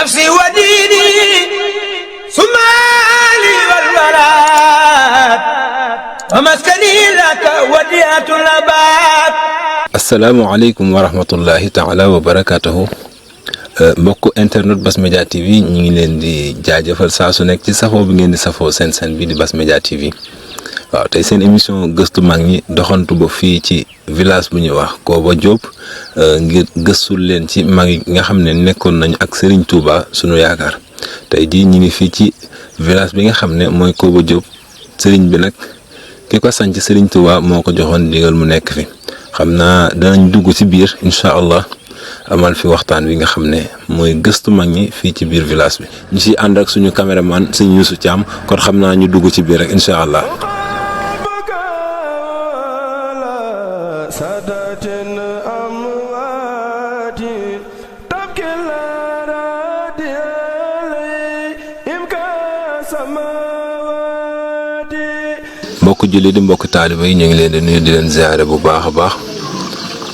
نفسي وديني سمالي والبلاد ومسكني لك وديعة الأباد. asalaamaaleykum wa rahmatullahi taala wa barakatuhu. mbokk internet Bass Media TV ñu ngi leen di jaajëfal saa su nekk ci safoo bi ngeen di safoo seen bi di Bass Media TV. waaw tey seen émission gëstu mag ñi doxantu ba fii ci village bu ñuy wax Koba Diop ngir gëstul leen ci mag yi nga xam ne nekkoon nañu ak Serigne Touba sunu yaakaar tey jii ñu ngi fii ci village bi nga xam ne mooy Koba Diop. Serigne bi nag ki ko sanc Serigne Touba moo ko joxoon digal mu nekk fi xam naa danañ dugg ci biir incha allah amal fi waxtaan wi nga xam ne mooy gëstu mag ñi fii ci biir village bi ñu ciy ànd ak suñu caméraman sëñ Youssou Thiam kon xam naa ñu dugg ci biir rek incha allah. mbokk julli di mbokk taaliba yi ñu ngi leen di nuyu di leen ziare bu baax a baax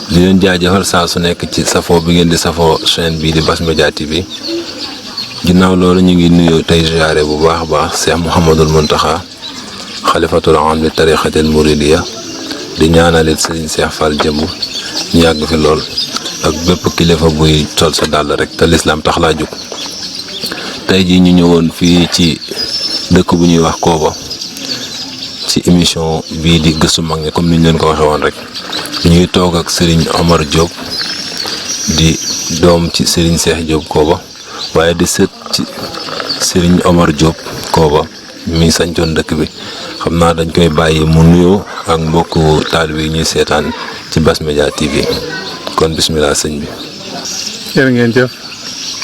di leen jaajëfal saa su nekk ci safoo bi ngeen di safoo chaîne bii di Bass Media TV ginnaaw loolu ñu ngi nuyu tey ziare bu baax a baax Cheikh Mouhamadul Mountakha xalifatul aam li tariqatil muridiya di ñaanalit Serigne Cheikh Fall Jëmbu ñu yàgg fi lool ak bépp kilifa buy sol sa dàll rek te lislaam tax laa jóg tey jii ñu ñëwoon fii ci dëkk bu ñuy wax Koba ci émission bii di gëstu mag ñi comme ni ñu leen ko waxee woon rek ñuy toog ak Serigne Omar Diop di doom ci Serigne Cheikh Diop Koba waaye di sët ci Serigne Omar Diop Koba mi sañcoon dëkk bi xam naa dañ koy bàyyi mu nuyoo ak mbokku taalibe yi ñuy seetaan ci Bass Media TV kon bismillah sëñ bi. jërë ngeen jëf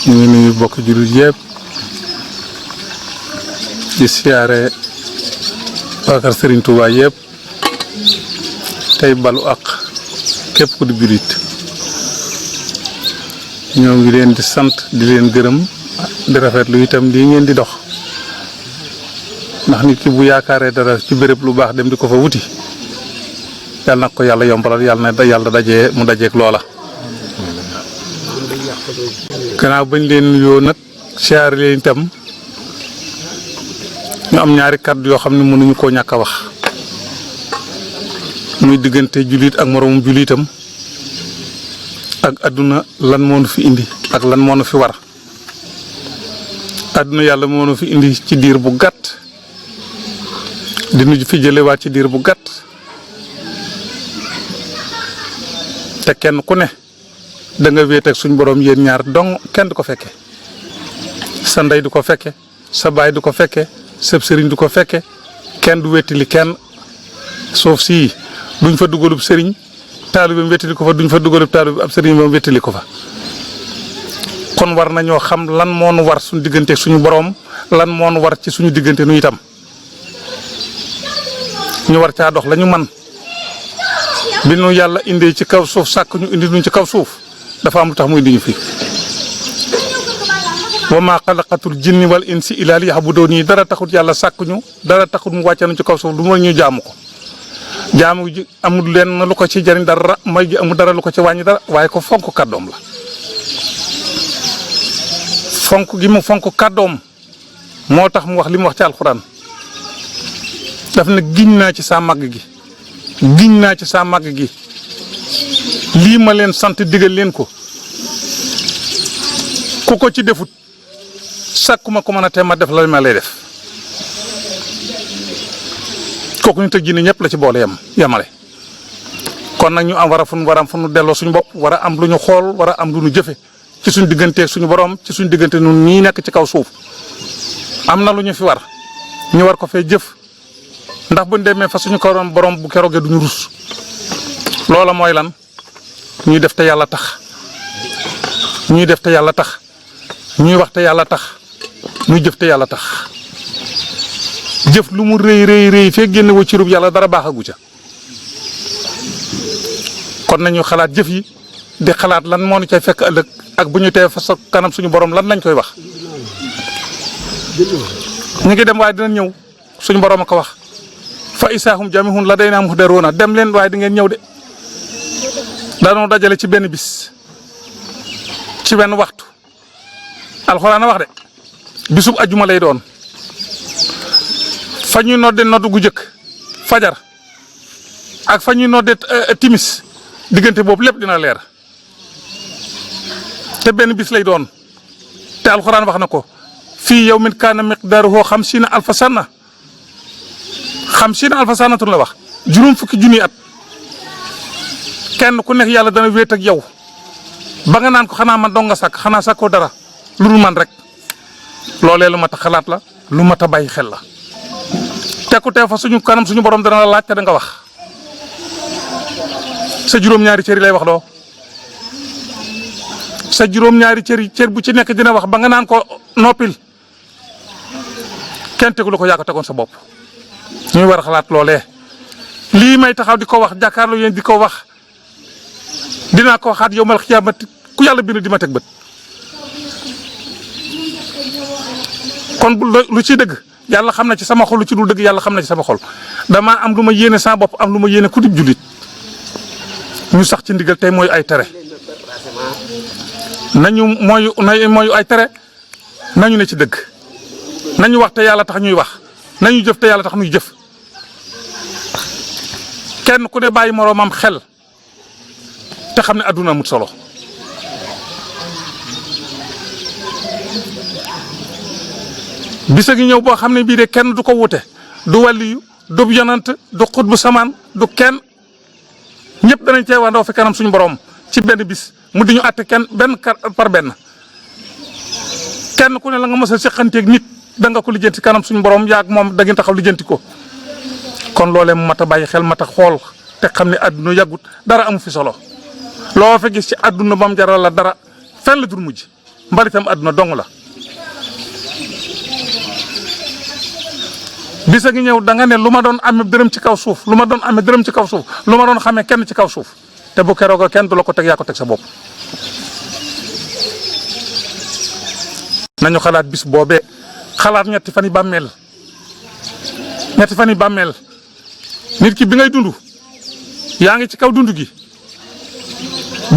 ñu ngi nuyu mbokk jullit yëpp di siyaare waakar Serigne Touba yëpp tey balu ak képp ku di jullit ñoo ngi leen di sant di leen gërëm di rafetlu itam lii ngeen di dox ndax nit ki bu yaakaaree dara ci béréb lu baax dem di ko fa wuti yàlla na ko yàlla yombalal yàlla na yàlla dajee mu dajeek loola. gannaaw bañ leen nuyoo nag siyaare leen itam ñu am ñaari kàddu yoo xam ne mënuñu koo ñàkk a wax muy diggante jullit ak moroomum jullitam ak àdduna lan moo nu fi indi ak lan moo nu fi war àdduna yàlla moo nu fi indi ci diir bu gàtt di nu fi jëlewaat ci diir bu gàtt te kenn ku ne da nga wéet ak suñ borom yéen ñaar dong kenn du ko fekke sa ndey du ko fekke sa baay du ko fekke sëb sëriñ du ko fekke kenn du wettili kenn suuf sii duñ fa dugalub sëriñ taalibeem wettili ko fa duñ fa dugalub taalibe ab sëriñ moom wettili ko fa kon war nañoo xam lan moo nu war suñu diggante suñu borom lan moo nu war ci suñu diggante nu itam ñu war caa dox la ñu man bi nu yàlla indee ci kaw suuf sàkk ñu indi nuñ ci kaw suuf dafa am lu tax muy indi ñu fi wa maa xalaqatul jinni wal insi illaa liya'buduun dara taxut yàlla sàkk ñu dara taxut mu wàcce nañ ci kaw suuf lu mooy ñu jaamu ko jaamu ji amul leen lu ko ci jariñ dara may ji amul dara lu ko ci wàññi dara waaye ko fonk kàddoom la fonk gi mu fonk kàddoom moo tax mu wax li mu wax ci alxuraan daf na giñ naa ci saa màgg gi giñ naa ci saa màgg gi lii ma leen sant digal leen ko ku ko ci defut sàkkuma ko mën a te ma def la ma lay def kooku ñu tëj ji ne ñëpp la ci boole yamale kon nag ñu am war a fu nu delloo suñu bopp war a am lu ñu xool war a am lu ñu jëfe ci suñu digganteeg suñu borom ci suñu diggante ñun ñii nekk ci kaw suuf am na lu ñu fi war ñu war ko fee jëf ndax buñ demee fa suñu kaw borom bu keroogee duñu rus loola mooy lan ñuy def te yàlla tax ñuy def te yàlla tax ñuy wax te yàlla tax ñuy jëf te yàlla tax jëf lu mu rëy rëy rëy fee génne wu ci rub yàlla dara baaxagu ca kon nañu xalaat jëf yi di xalaat lan moo ñu cay fekk ëllëg ak bu ñu tee fa sa kanam suñu borom lan lañ koy wax ñu ngi dem waaye dinañ ñëw suñu borom a ko wax fa isaahum jamihun la day naa muhdaroona dem leen waaye di ngeen ñëw de daanoo dajale ci benn bis ci benn waxtu alxuraan a wax de bisub ajjuma lay doon fa ñuy nodde nodd gu jëkk fajar ak fa ñuy nodde timis diggante boobu lépp dina leer te benn bis lay doon te alxuraan wax na ko fii yawmin kaana miqdaaruhu 50 alfa sana 50 alfa sanatun la wax juróom fukki junni at kenn ku nekk yàlla dana wéet ak yow ba nga naan ko xanaa man dong nga sàkk xanaa sàkkoo dara lu dul man rek loolee lu mat a xalaat la lu mat a bàyyi xel la tekku teew fa suñu kanam suñu borom dana la laaj te da nga wax sa juróom-ñaari cër yi lay wax loo sa juróom-ñaari cër bu ci nekk dina wax ba nga naan ko noppil kenn tegu la ko yaa ko tegoon sa bopp ñuy war a xalaat loolee lii may taxaw di ko wax jàkkaarloo yéen di ko wax dinaa ko waxaat yow mal xiyaamati ku yàlla bind di ma teg bët kon lu ci dëgg yàlla xam na ci sama xol lu ci dul dëgg yàlla xam na ci sama xol damaa am lu ma yéene sama bopp am lu ma yéene ku dib jullit ñu sax ci ndigal tey mooy ay tere nañu mooy ay tere nañu ne ci dëgg nañu wax te yàlla tax ñuy wax nañu jëf te yàlla tax ñuy jëf kenn ku ne bàyyi moroomam xel te xam ne àdduna amut solo bisa gi ñëw boo xam ne bii de kenn du ko wute du wàlliyu du yonant du xutbu samaan du kenn ñëpp danañ cee wandoo fi kanam suñu borom ci benn bis mu di ñu àtte kenn benn par benn kenn ku ne la nga mos a seqanteeg nit da nga ko lijjanti kanam suñu borom yaag moom da ngeen taxaw lijjanti ko kon loolee mu mat a bàyyi xel mat a xool te xam ne àdduna yàggut dara amu fi solo loo fa gis ci àdduna ba mu jaral la dara fenn la dur mujj mbalitam àdduna dong la. bisa ngi ñëw da nga ne lu ma doon amee dërëm ci kaw suuf lu ma doon amee dërëm ci kaw suuf lu ma doon xamee kenn ci kaw suuf te bu keroog kenn du la ko teg yaa ko teg sa bopp. nañu xalaat bis boobee xalaat ñetti fan yi bàmmeel nit ki bi ngay dund yaa ngi ci kaw dund gi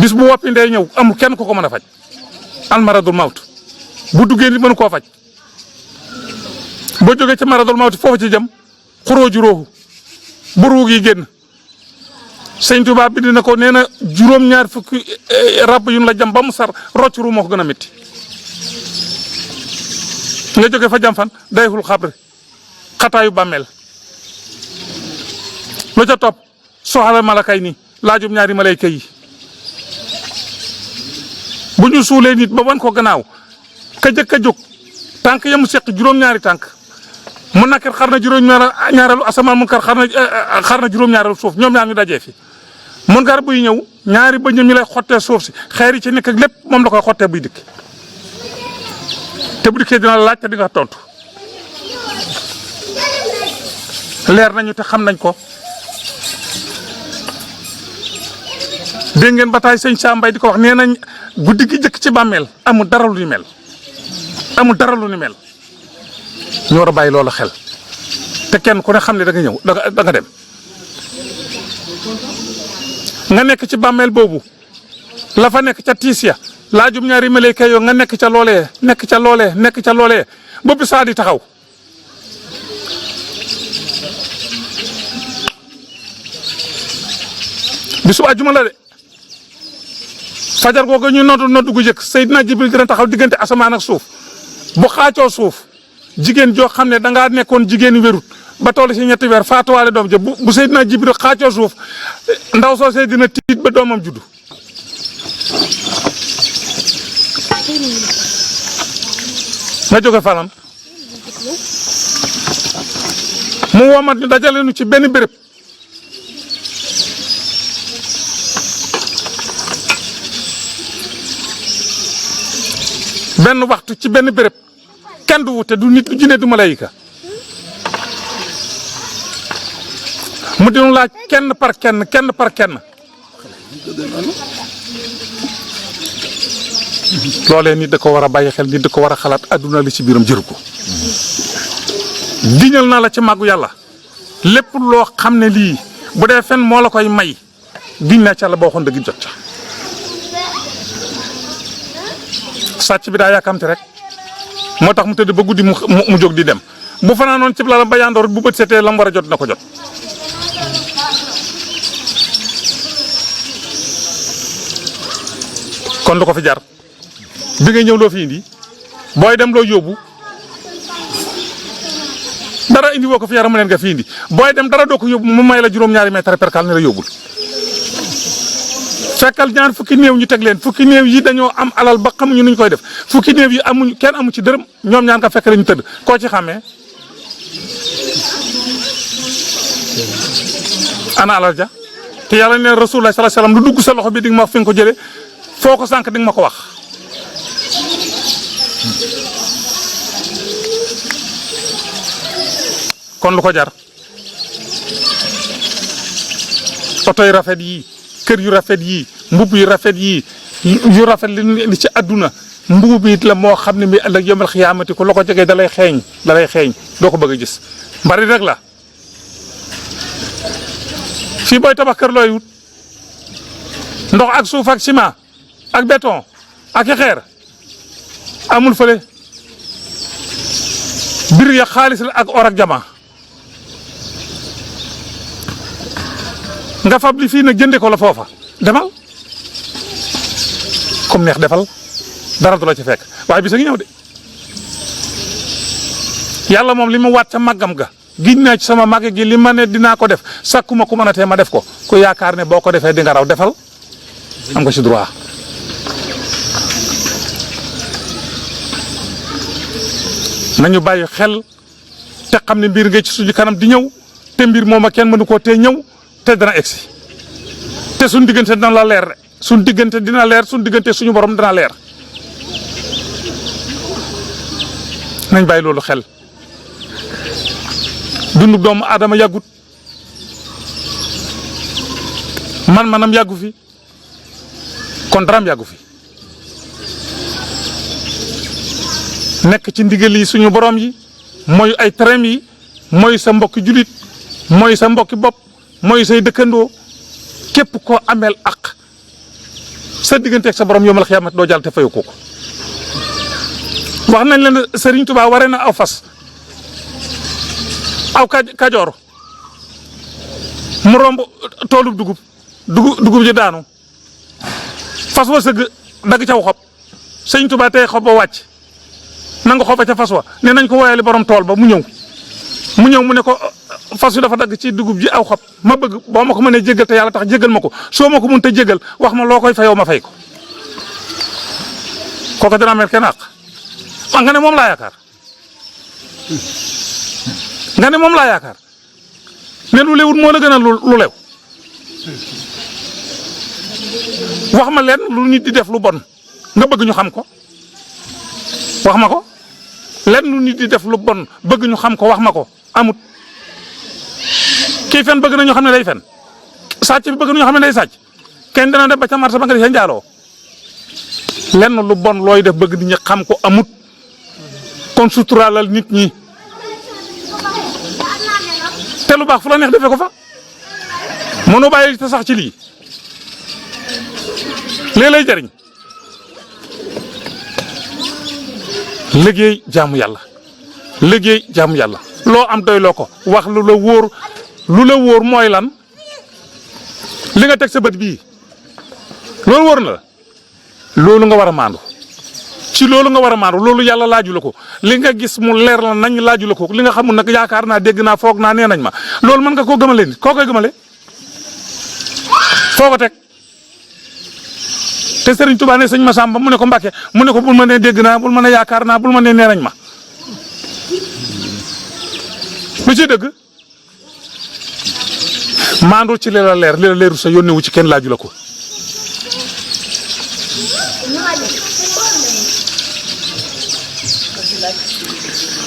bis bu woppi ndey ñëw amul kenn ku ko mën a faj almaradul mawt bu duggee nit mënu koo faj. boo jógee ci maradul mawti foofu ci jëm xuroo juróoxu bu ruug yi génn sëñ Tuubaa bind na ko nee na juróom-ñaar fukki rab yu la jam ba mu sar rocc ru moo ko gën a métti nga jógee fa jam fan dayxul xabri xataayu bàmmeel lu ca topp soxala malakay nii laajum ñaari malayka yi bu ñu suulee nit ba wan ko gannaaw ka jëkk a jóg tànk yamu seq juróom-ñaari tànk mu nakar xar na juróom-ñaareelu asamaan mu xar na juróom-ñaareelu suuf ñoom ñaar ñu dajee fi mun gar buy ñëw ñaari bëñam ñu lay xottee suuf si xeer yi ci nekk ak lépp moom la koy xottee buy dikk te bu dikkee dina la laaj te di nga tontu leer nañu te xam nañ ko dégg ngeen bataay sëñ Saa Mbay di ko wax nee nañ guddi gi jëkk ci bàmmeel amul dara lu ni mel amul dara lu ni mel ñu war a bàyyi loolu xel te kenn ku ne xam ne da nga ñëw da nga dem nga nekk ci bàmmeel boobu la fa nekk ca tiis ya laajum ñaari malayka yoo nga nekk ca loolee boobu saa di taxaw bisu àjjuma la de fajar googu ñu noddu gu jëkk Seydina Jibril dina taxaw diggante asamaan ak suuf bu xaacoo suuf jigéen joo xam ne da ngaa nekkoon jigéen wérut ba toll si ñetti weer faatuwaale doom ja bu Seydina Jibril xaacoo suuf ndaw soosee dina tiit ba doomam juddu nga jóge fanam mu womat ñu dajale nu ci benn béréb benn waxtu ci benn béréb kenn du wute du nit du jinne du malayka mu dinu laaj kenn par kenn loolee nit da ko war a bàyyi xel nit da ko war a xalaat adduna li ci biiram jëru ko diñal naa la ci màggu yàlla lépp loo xam ne lii bu dee fen moo la koy may diñ naa ca la boo xoon dëgg jot ca sàcc bi daa yàkkamti rek moo tax mu tëdd ba guddi mu jóg di dem bu fanaanoon ci lalam ba yandoor bu bët setee lam war a jot na ko jot. kon lu ko fi jar bi nga ñëw loo fi indi booy dem loo yóbbu dara indi woo ko fi yaram leen nga fi indi booy dem dara doo ko yóbbu mu may la juróom-ñaari mètre percal ne la yóbbul. fekkal ñaar fukki néew ñu teg leen fukki néew yi dañoo am alal ba xamuñu nuñ koy def fukki néew yi amuñ kenn amu ci dërëm ñoom ñaan nga fekk lañu tëdd koo ci xàmmee ana alal ja te yàlla ne rasulullah sallallahu alayhi wasallam lu dugg sa loxo bi di nga ma wax fi nga ko jëlee foo ko sànq di nga ma ko wax. kon lu ko jar oto yu rafet yii kër yu rafet yii mbubb yu rafet yii yu rafet li ci àdduna mbubb it la moo xam ne mi ëllëg yawmal xiyaamati ko la ko jegee dalay xeeñ doo ko bëgg a gis mbari rek la fii booy tabax kër looy wut ndox ak suuf ak ciment ak béton ak i xeer amul fële bir ya xaalis la ak or ak jama nga fab li fii nag jënde ko la foofa demal comme neex defal dara du la ci fekk waaye bisa ngi ñëw de yàlla moom li mu waat ca màggam ga giñ naa ci sama màgg gi li ma ne dinaa ko def sakkuma ku mën a tee ma def ko ku yaakaar ne boo ko defee di nga raw defal am nga ci droit nañu bàyyi xel te xam ne mbir nga ci suñu kanam di ñëw te mbir moom a kenn mënu koo tee ñëw te dana egsi te suñu diggante dina la leer suñu diggante dina leer suñu diggante suñu borom dina leer nañ bàyyi loolu xel dundu doomu aadama yàggut manam yàggu fi kon daraam yàggu fi nekk ci ndigal yi suñu borom yi mooy ay tereem yi mooy sa mbokki julit mooy sa mbokki bopp mooy say dëkkandoo képp koo ameel ak sa digganteeg sa borom yomal xiyamat doo jàll te fayu ko wax nañ leen Serigne Touba waree na aw fas aw kajoor mu romb toolub dugub ji daanu fas wa sëgg dagg caw xob Serigne Touba tey xob ba wàcc nanga xoba ca fas wa ne nañ ko woyali borom tool ba mu ñëw mu ne ko fas wi dafa dagg ci dugub ji aw xob ma bëgg boo ma ko mënee jéggal te yàlla tax jéggal ma ko soo ma ko mënta jéggal wax ma loo koy fayoo ma fay ko kooku dina mel kenn àq wax nga ne moom laa yaakaar ne lu lewut moo la gën a lu lew wax ma leen lu nit di def lu bon nga bëgg ñu xam ko wax ma ko lenn lu nit di def lu bon bëgg ñu xam ko wax ma ko amut kii fen bëgg na ñu xam ne day fen sàcc bi bëgg na ñu xam ne day sàcc kenn dana dem ba ca marché ba nga di sa njaaloo lenn lu bon looy def bëgg nit ñi xam ko amut kon suturaalal nit ñi te lu baax fu la neex defee ko fa mënoo bàyyi te sax ci lii lay jariñ liggéey jaamu yàlla loo am doy loo ko wax lu la wóor mooy lan li nga teg sa bët bii loolu wóor na la loolu nga war a maandu ci loolu nga war a maandu loolu yàlla laaju la ko li nga gis mu leer la nañ laaju la ko li nga xamul nag yaakaar naa dégg naa foog naa nee nañ ma loolu mën nga koo gëmale nit koo koy gëmale foo ko teg te Serigne Touba ne sëñ Massamba mu ne ko Mbàkke mu ne ko bul ma nee dégg naa bul ma nee yaakaar naa bul ma nee nee nañ ma lu ci dëgg maandu ci li la leeru sa yónnewu ci kenn laaju la ko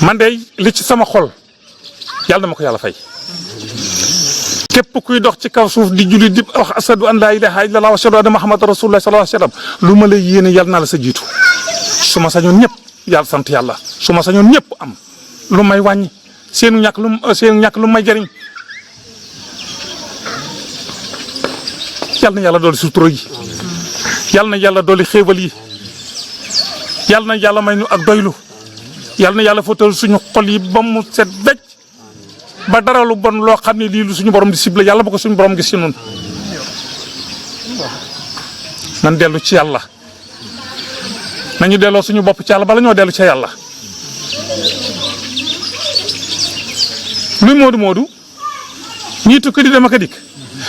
man de li ci sama xol yàlla na ma ko yàlla fay képp kuy dox ci kaw suuf di julli di wax asadu an laa ilaha illallah wa ashadu anna muhammadan rasulullah sallallahu alayhi wasallam lu ma lay yéene yàlla naa la sa jiitu su ma sañoon ñëpp yàlla sant yàlla su ma sañoon ñëpp am lu may wàññi seenu ñàkk lu may jariñ yàlla na yàlla dooli sutura yi yàlla na yàlla dooli xéewal yi yàlla na yàlla may ñu ak doylu yàlla na yàlla fóotal suñu xol yi ba mu set becc ba dara lu bon loo xam ne lii lu suñu borom di ciblé yàlla ba ko suñu borom gis ci noonu nan dellu ci yàlla nañu delloo suñu bopp ci yàlla bala ñoo dellu ca yàlla luy moodu ñii tukki di dem ak a dikk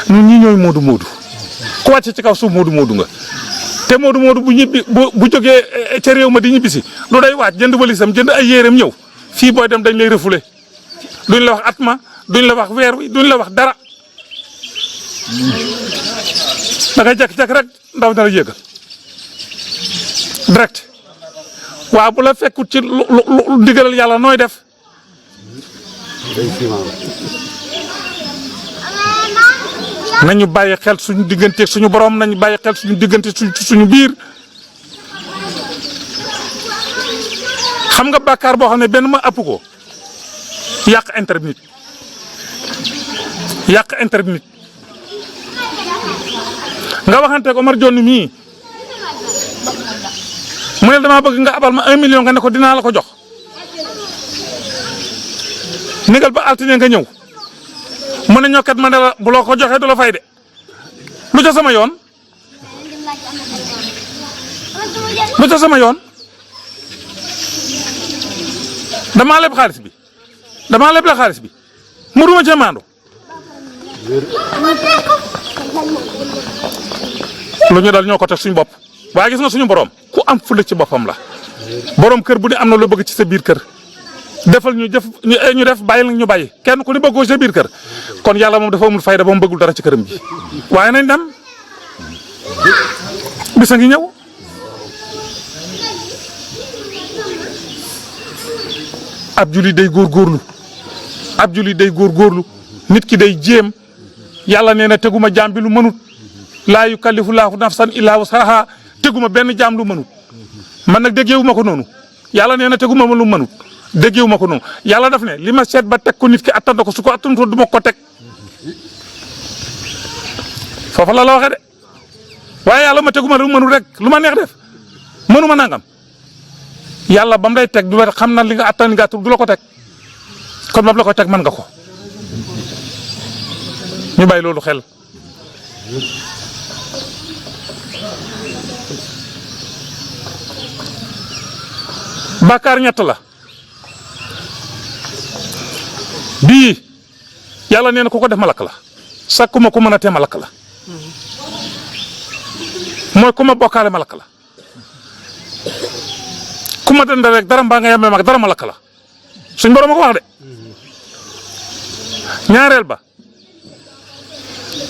ñun ñii ñooy moodu ku wàcce ci kaw suuf moodu nga te moodu bu ñibbi bu jógee ca réew ma di ñibbisi lu day waaj jënd walisam jënd ay yéreem ñëw fii booy dem dañ lay refoulé duñ la wax at ma duñ la wax weer wi duñ la wax dara da ngay jekk-jekk rek ndaw dara yéegal direct waaw bu la fekkut ci lu ndigalal yàlla nooy def nañu bàyyi xel suñu diggante suñu borom nañu bàyyi xel suñu diggante suñu biir xam nga bàkkaar boo xam ne benn ma ëpp ko yàq internet nga waxante ko Omar Jonn mii mu ne damaa bëgg nga abal ma 1 million nga ne ko dinaa la ko jox négal ba altine nga ñëw mu ne ñokkat ma ne la bu la ko joxee du la fay de lu ca sama yoon damaa leb xaalis bi damaa leb la xaalis bi mu duma ca maandu lu ñu dal ñoo ko teg suñu bopp waaye gis nga suñu borom ku am fulla ci boppam la borom kër bu ne am na lu bëgg ci sa biir kër defal ñu def bàyyil ñu bàyyi kenn ku ne bëggoo sa biir kër kon yàlla moom dafa amul fayda ba mu bëggul dara ci këram ji waaye nañ dem bisa ngi ñëw ab julli day góorgóorlu nit ki day jéem yàlla nee na teguma jaam bi lu mënut laa yukallifu laahu nafsan illaa wusaha teguma benn jaam lu mënut man nag déggeewu ma ko noonu yàlla nee na teguma ma lu mënut déggeewu ma ko noonu yàlla daf ne li ma seet ba teg ko nit ki attan ko su ko attanutoo du ma ko teg foofa la waxee de waaye yàlla ma teguma lu mënut rek lu ma neex def mënuma nangam yàlla ba mu lay teg du la xam na li nga attan nga du la ko teg kon ba mu la ko teg mën nga ko ñu bàyyi loolu xel. Bàkkaar ñett la bii yàlla nee na ku ko def ma lakk la sakkuma ku mën a tee ma lakk la mooy ku ma bokkaale ma lakk la ku ma dend rek dara mbaa nga yemee mag dara ma lakk la suñ borom a ko wax de ñaareel ba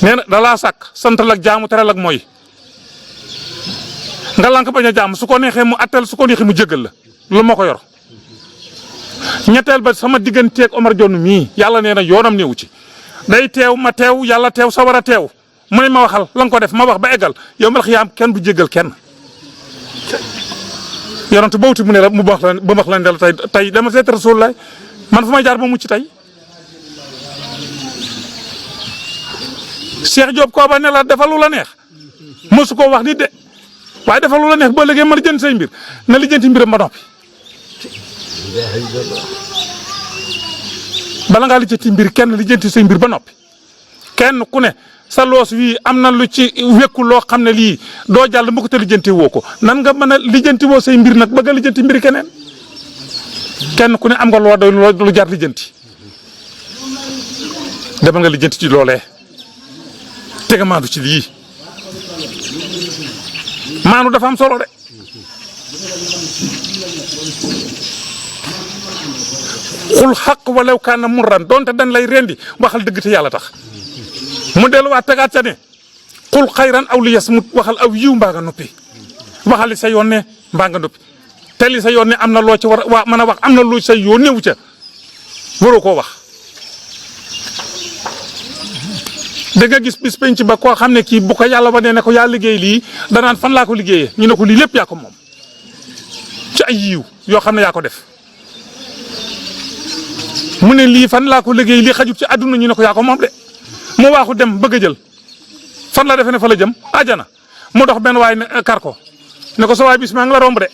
nee na da laa sàkk santal ak jaamu teral ak mooy nga lank bañ a jaam su ko neexee mu attel su ko neexee mu jéggal la lu ma ko yor ñetteel ba sama digganteeg Omar Jonn mii yàlla nee na yoonam néewu ci day teew ma teew yàlla teew sa war a teew mu ne ma waxal la nga ko def ma wax ba eggal yow mal xiyaam kenn du jéggal kenn yonent bawti mu ne la mu ba wax la ne la tey dama seet Rasulullah man fu may jaar ba mucc tey Cheikh Diop koo ba ne la defal lu la neex mosu koo wax nit de waaye defal lu la neex boo léegi mën a jënd say mbir na lijjanti mbiram ba noppi bala ngaa lijjanti mbir kenn lijjanti say mbir ba noppi kenn ku ne sa loos wi am na lu ci wekku loo xam ne lii doo jàll mu ko te lijjanti woo ko nan nga mën a lijjanti woo say mbir nag bëgg a lijjanti mbiri keneen kenn ku ne am nga loo doy lu jar lijjanti demal nga lijjanti ci loolee tega maandu ci lii maanu dafa am solo de xul xaq walaw kaana murran donte dañ lay rendi waxal dëgg te yàlla tax mu delluwaat tegaat ca ne xul xayran aw li yasmut waxal aw yiw mbaa nga noppi waxal li sa yoon ne mbaa nga noppi te li sa yoon ne am na loo ci war a mën a wax am na lu sa yoon newu ca waroo koo wax. da nga gis bis penc ba koo xam ne kii bu ko yàlla ba nee ne ko yaa liggéey lii danaan fan laa ko liggéeyee ñu ne ko lii lépp yaa ko moom ci ay yiw yoo xam ne yaa ko def mu ne lii fan laa ko liggéey lii xajut ci àdduna ñu ne ko yaa ko moom de mu waaxu dem bëgg a jël fan la defe ne fa la jëm àjjana mu dox benn waay ne kar ko ne ko sa waay bis maa ngi la romb de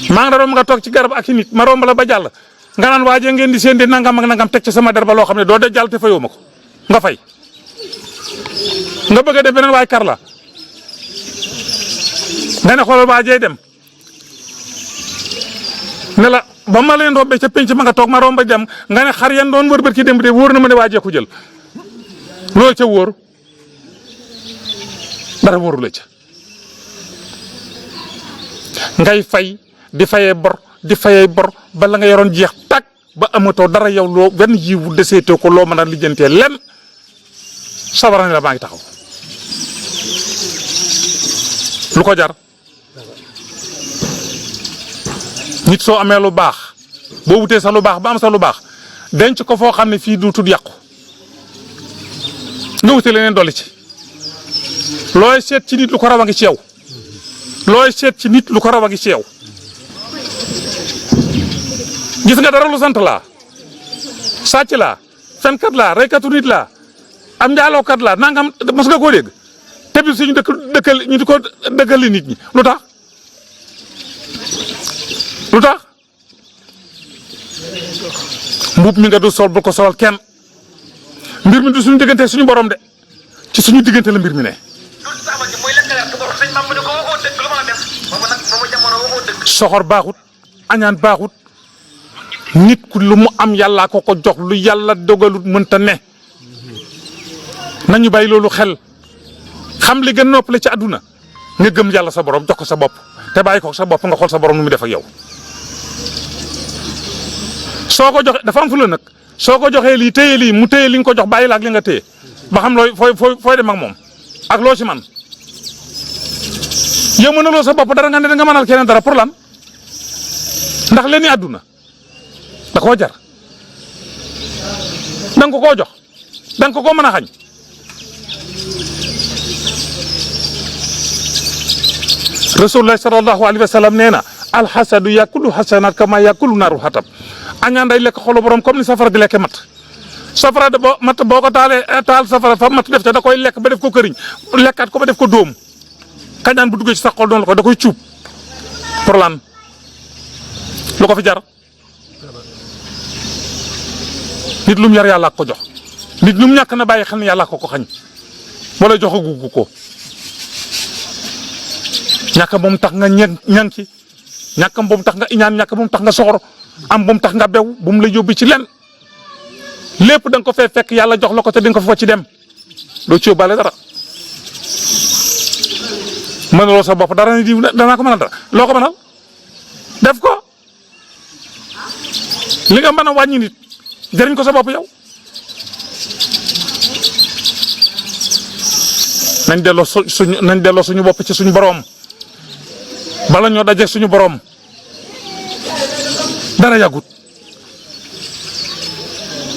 maa ngi la romb nga toog ci garab ak i nit ma romb la ba jàll nga naan waaje ngeen di seen di nangam ak nangam teg ci sama der ba loo xam ne doo de jàll te fayoo ma ko nga fay nga bëgg a def beneen waay kar la nga ne xoolal waajee dem ne la ba ma leen rombee ca penc ma nga toog ma romba dem nga ne xar yan doon wër bër ki dem de wóor na ma ne waajee ko jël loolu ca wóor dara wóoru la ca ngay fay di fayee bor ba la nga yoroon jeex tàkk ba amatoo dara yow loo benn jiwu deseetoo ko loo mën a lijjantee lenn sabara ne la maa ngi taxaw lu ko jar nit soo amee lu baax boo wutee sa lu baax ba am sa lu baax denc ko foo xam ne fii du tud yàqu nga wute leneen dolli ci looy seet ci nit lu ko raw a ngi ci yow looy seet ci nit lu ko raw a ngi ci yow gis nga dara lu sant laa sàcc laa fenkat laa reykatu nit laa am njaalookat laa nangam mos nga koo dégg te bi suñu dëkkal ñu di ko dëkkali nit ñi lu tax mbuub mi nga du sol bu ko solal kenn mbir mi du suñu diggante suñu borom de ci suñu diggante la mbir mi ne soxor baaxut añaan baaxut nit ku lu mu am yàllaa ko jox lu yàlla dogalut mënta ne nañu bàyyi loolu xel xam li gën noppale ci àdduna nga gëm yàlla sa borom jox ko sa bopp te bàyyi ko sa bopp nga xool sa borom nu mu def ak yow soo ko joxe dafa am fu la nag soo ko joxee lii téye lii mu téye li nga ko jox bàyyi la ak li nga téye ba xam looy fooy dem ak moom ak loo ci man yow mënaloo sa bopp dara nga ne da nga mënal keneen dara pour lan ndax leen ni àdduna da koo jar da nga ko koo jox da nga ko koo mën a xañ rasulullah sallallahu alayhi wa sallam nee na alxasadu yakulu xasanat kama yakulu naaru xatab añaan day lekk xolu borom comme ni safara di lekke mat safara de mat boo ko taal safara fa mat def te da koy lekk ba def ko këriñ lekkaat ko ba def ko dóom kañaan bu duggee ci sa xol doon la ko da koy cuub pour lan lu ko fi jar nit lu mu yar yàlla ko jox nit lu mu ñàkk na bàyyi xel ne yàlla ko xañ wala joxagu ko ñàkk moom tax nga ñang ci ñàkk moom tax nga iñaan ñàkk moom tax nga soxor am moom tax nga bew bu mu la yóbbu ci len lépp da nga ko fee fekk yàlla jox la ko te di nga ko fa ci dem doo ci yóbbaale dara mënaloo sa bopp dara ni di danaa ko mënal dara loo ko mënal def ko li nga mën a wàññi nit jëriñ ko sa bopp yow nañ delloo suñu bopp ci suñu boroom bala ñoo daje suñu boroom dara yàggut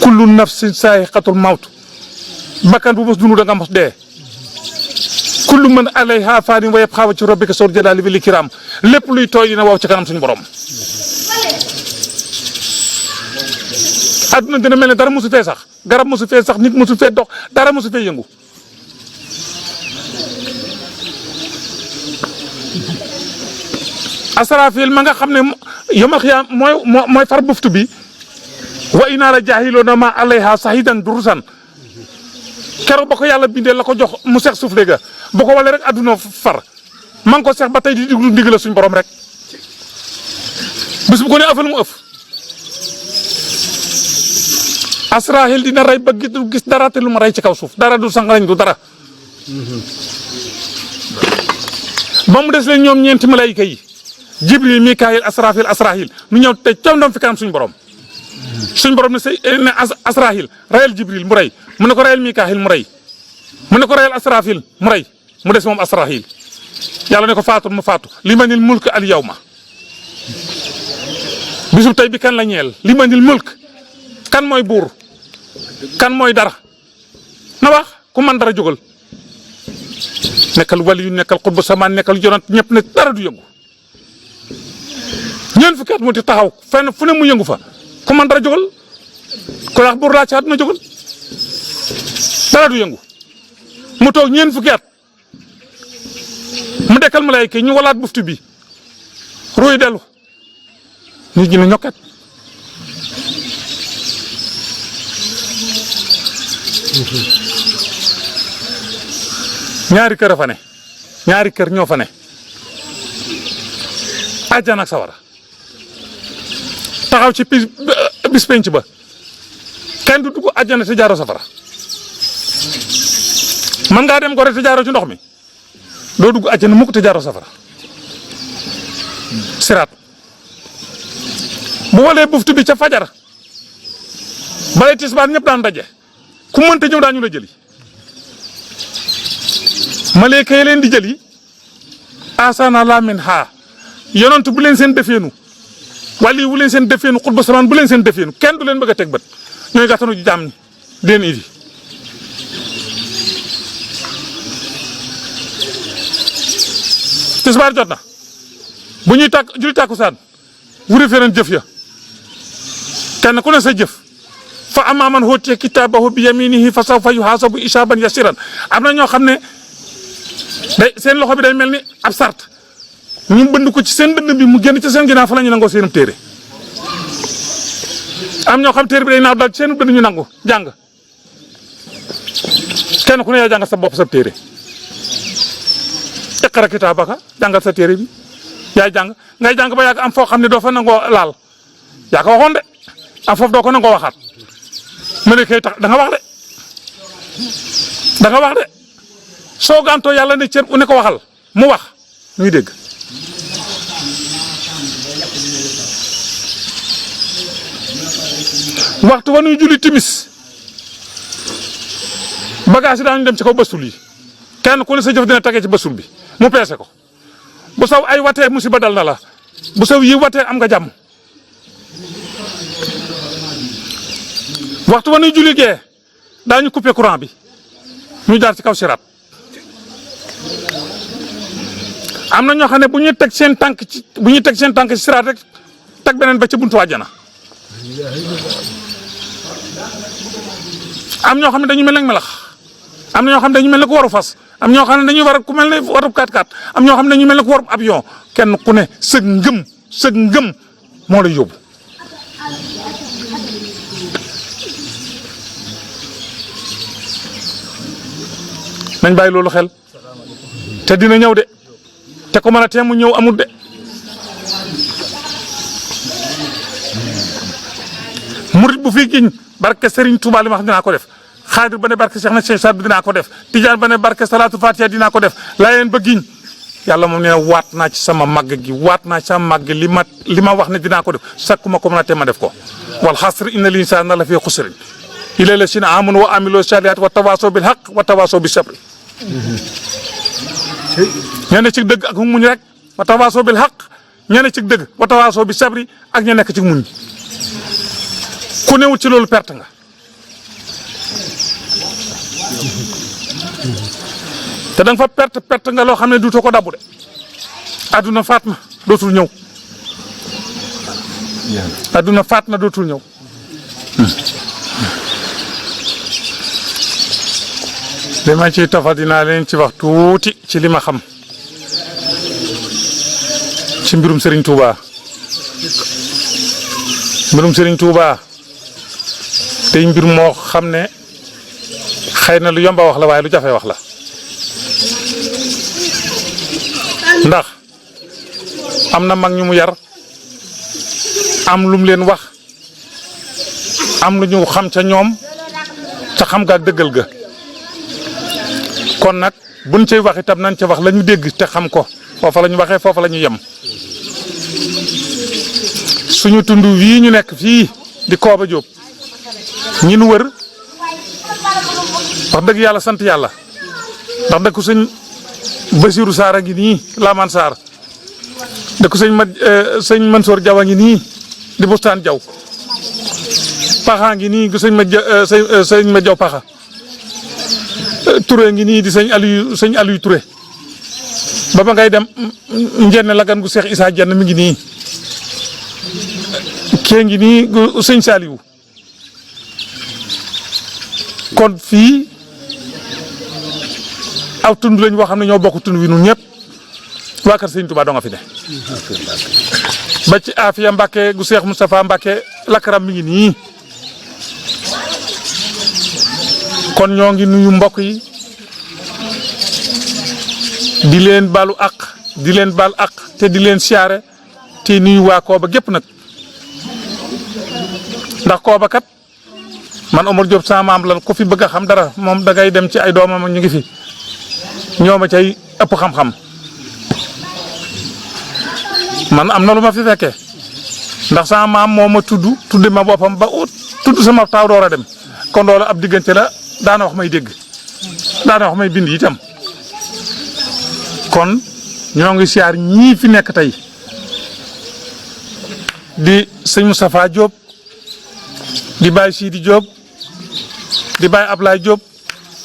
kullu nafsin saa'iqatul mawt bakkan bu mos dund da nga mos dee kullu man alayha faanin wa yabqa wajhu rabbika zul jalaali wal ikraam lépp luy tooy dina wow ci kanam suñu boroom adduna dina mel ne dara mosu fee sax garab mosu fee sax nit mosu fee dox dara mosu fee yëngu asrafil ma nga xam ne yoma xiyaam mooy far buftu bi wa inaa la jaahiloona ma alayha sahidan durusan keroog ba ko yàlla bindee la ko jox mu seex suuf léegi bu ko walee rek adduna far ma ngi ko seex ba tey di diglu ndigal suñu borom rek bis bu ko ne ëffal mu ëff asrahil dina rey ba gis dara te lu ma rey ci kaw suuf dara du sangalañ du dara ba mu des leen ñoom ñeenti malayka yi jibril mikaayil asrahil nu ñëw te coow ndoom fi kanam suñu borom ne asrahil reyal jibril mu rey mu ne ko reyal mikaayil mu rey mu ne ko reyal asrafil mu rey mu des moom asrahil yàlla ne ko faatul mu faatu limanil mulk al yawma bisub tey bi kan la ñeel limanil mulk kan mooy buur kan mooy dara na wax ku man dara jógal nekkal wali yu nekkal xutbu samaan nekkal yonant ñëpp ne dara du yëngu ñeent fukki at mu ti taxaw fenn fu ne mu yëngu fa ku man dara jógal ku wax buur laa ci àdduna jógal dara du yëngu mu toog ñeent fukki at mu dekkal malaayka ñu walaat buftu bi ruy dellu nit ñi ne ñokket ñaari kër a fa ne ñaari kër ñoo fa ne àjjana ak sawara taxaw ci bis penc ba kenn du dugg àjjana te jaaroo safara man ngaa dem gore te jaaroo ci ndox mi doo dugg àjjana mukk te jaaroo safara siraat bu walee buftu bi ca fajar balay tisbaar ñëpp daan daje ku mënta ñëw daañu la jëli malaaka yi leen di jëli asana la min ha yonent bu leen seen defeenu wali bu leen seen defeenu xutba samaan bu leen seen defeenu kenn du leen bëgg a teg bët ñooy gàttanu ji jaam ñi di leen indi tisbaar jot na bu ñuy tàkk julli tàkkusaan wuri feneen jëf ya kenn ku ne sa jëf fa ammaa man uutiya kitaabahu bi yaminihi fa sawfa yuhaasabu hisaaban yasiran am na ñoo xam ne day seen loxo bi day mel ni ab sart ñu bënd ko ci seen dënn bi mu génn ci seen ginnaaw fa la ñu nangoo seenum téere am ñoo xam téere bi day naaw daal ci seen dënn ñu nangu jàng kenn ku ne yaa jàng sa bopp sa téere iqra kitaabaka jàngal sa téere bi yaay jàng ngay jàng ba yàgg am foo xam ne doo fa nangoo laal yaa ko waxoon de am foofu doo ko nangoo waxaat ma ne kay tax da nga wax de soo gàntoo yàlla ne cër ne ko waxal mu wax ñuy dégg waxtu wa nuy julli timis bagage yi daañu dem ci kaw basul yi kenn ku ne sa jëf dina tagee ci basul bi mu peese ko bu saw ay watee musiba dal na la bu saw yi watee am nga jàmm waxtu wa nuy julli gee daañu coupé courant bi ñu jaar ci kaw siraat am na ñoo xam ne bu ñuy teg seen tànk ci siraat rek teg beneen ba ca buntu àjjana am ñoo xam ne dañu mel ne melax am na ñoo xam ne dañu mel ne ku waru fas am ñoo xam ne dañuy war ku mel ne waru 4x4 am ñoo xam ne dañu mel ne ku waru avion kenn ku ne sëg ngëm moo lay yóbbu nañ bàyyi loolu xel te dina ñëw de te ko mën a tee mu ñëw amul de murit bu fi giñ barke Serigne Touba li ma xam dinaa ko def xaadir ba ne barke Cheikh na Cheikh Saad dinaa ko def Tijaan ba ne barke Salatu Fatiha dinaa ko def Laayeen ba giñ yàlla moom nee na waat naa ci sama màgg gi waat naa ci sama màgg li ma wax ne dinaa ko def sakku ma ko mën a tee ma def ko wal xasri inna l-insaana la fi xusrin illa llaziina aamanu wa amilu saalihaati wa tawaasaw bil haqq wa tawaasaw bis sabri ña ne ci dëgg ak muñ rek wa tawaasaw bil haqq ña ne ci dëgg wa tawaasaw bis sabri ak ña nekk ci muñ ku newul ci loolu perte nga te da nga fa perte nga loo xam ne duutoo ko dabu de adduna faat na dootul ñëw adduna faat na dootul ñëw li ma ciy tofal dinaa leen ci wax tuuti ci li ma xam ci mbirum Serigne Touba tey mbir moo xam ne xëy na lu yomba wax la waaye lu jafe wax la ndax am na mag ñu mu yar am lum leen wax am lu ñu xam ca ñoom ca xam ga ak dëggal ga kon nag buñ cay wax itam nañ ca wax la ñu dégg te xam ko foofa la ñu waxee foofa la ñu yem suñu tund wii ñu nekk fii di Kooba Jóob ñi nu wër wax dëgg yàlla sant yàlla ndax dëkku sëñ Basiru Saar a ngi nii Laman Saar dëkku sëñ Mansoor Jaw a ngi nii di Bustaan Jaw Paxa ngi nii gu sëñ ma Jaw Paxa Touré ngi nii di sëñ Aliou Touré ba ba ngay dem njenne lagan gu Seex Isaa Jenn mi ngi nii kee ngi nii gu sëñ Saaliwu kon fii aw tund lañ boo xam ne ñoo bokk tund wi nun ñëpp waa kër sëñ Touba doo nga fi ne ba ci Afia Mbacke gu Cheikh Moustapha Mbacke lakaram mi ngi nii kon ñoo ngi nuyu mbokk yi di leen balu ak di leen bal ak te di leen siyaare te nuyu waa Kooba gépp nag ndax Kooba kat man Omar Diop sama maam la ku fi bëgg a xam dara moom da ngay dem ci ay doomam ñu ngi fi ñoo ma cay ëpp xam-xam man am na lu ma fi fekkee ndax sama maam moo ma tudde ma boppam ba tudd sama taaw door a dem kon loolu ab diggante la daana wax may dégg daana wax may bind itam kon ñoo ngi siyaar ñii fi nekk tey di sëñ Moustapha Diop di Baye Sidi Diop di Baye Ablaye Diop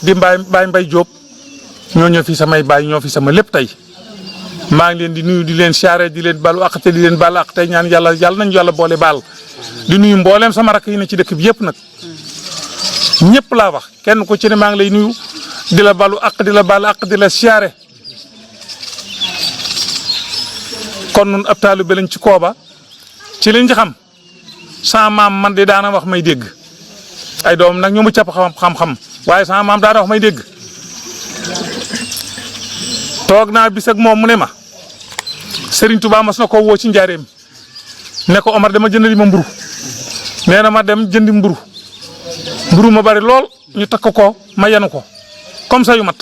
di Baye Mbaye Diop ñoo fi samay baay ñoo fi sama lépp tey maa ngi leen di nuyu di leen siyaare di leen balu ak te di leen baal ak tey ñaan yàlla nañu yàlla boole baal di nuyu mbooleem sama rakk yi ne ci dëkk bi yëpp nag ñëpp laa wax kenn ku ci ne maa ngi lay nuyu di la balu ak di la baal ak di la siyaare kon nun ab taalibe lañ ci Kooba ci liñ ci xam sama maam man de daana wax may dégg ay doom nag ñoo mu capp xam-xam waaye sama maam daana wax may dégg toog naa bis ak moom mu ne ma Serigne Touba mas na ko woo ci njaareem ne ko Omar dama jëndali ma mburu nee na ma dem jëndi mburu ma bari lool ñu takk ko ma yenu ko comme ça yu mat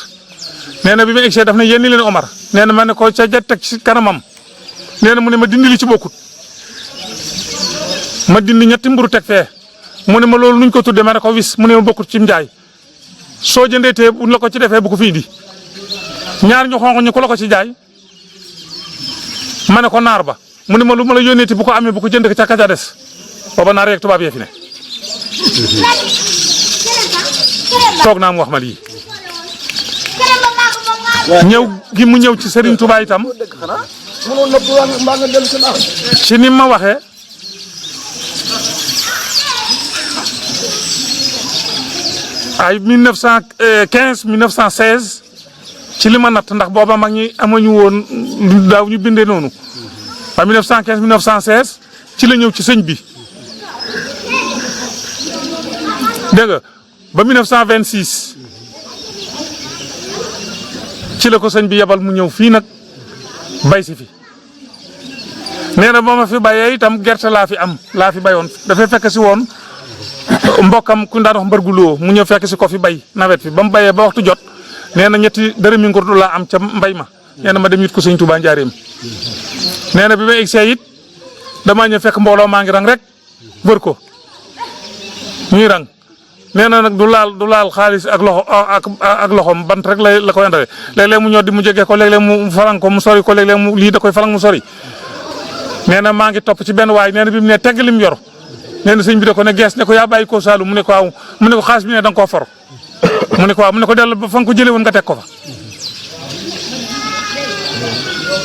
nee na bi ma egsee daf ne yenni leen Omar nee na ma ne ko ca teg ci kanamam nee na mu ne ma dindi li ci bokkut ma dindi ñetti mburu teg fee mu ne ma loolu nuñ ko tuddee ma ne ko wis mu ne ma bokkut ci njaay soo jëndee tee buñ la ko ci defee bu ko fii di ñaar ñu xonq ñu ko la ko ci jaay ma ne ko naar ba mu ne ma lu ma la yónneeti bu ko amee bu ko jënd ca kaja des booba naar yeeg tubaab yee fi ne toog naa mu wax ma lii ñëw gi mu ñëw ci Serigne Touba itam ci ni ma waxee ay 1915 1916 ci li ma natt ndax booba mag ñi amuñu woon daaw ñu bindee noonu waaye 1915 1916 ci la ñëw ci sëñ bi dégg nga ba 1926 ci la ko sëñ bi yebal mu ñëw fii nag bay si fi nee na ba ma fi bayee itam gerte laa fi bayoon dafay fekk si woon mbokkam ku daan wax mbarguloo mu ñëw fekk si ko fi bay nawet fi ba mu bayee ba waxtu jot nee na ñetti dërëmi ngurdu laa am ca mbay ma nee na ma dem it ko sëñ Touba njaareem nee na bi ma egsee it damaa ñëw fekk mbooloo maa ngi rang rek wër ko ñuy rang nee na nag du laal xaalis ak loxom bant rek la koy andale léeg-léeg mu ñor di mu jege ko léeg-léeg mu falang ko mu sori ko léeg-léeg mu lii da koy falang mu sori nee na maa ngi topp ci benn waay nee na bi mu ne tegg lim yor nee na sëñ bi da ko ne gees ne ko yaa bàyyi ko Saalum mu ne ko waaw mu ne ko xaalis bi ne da nga koo for mu ne ko waaw mu ne ko dellu ba fa nga ko jëlee woon nga teg ko fa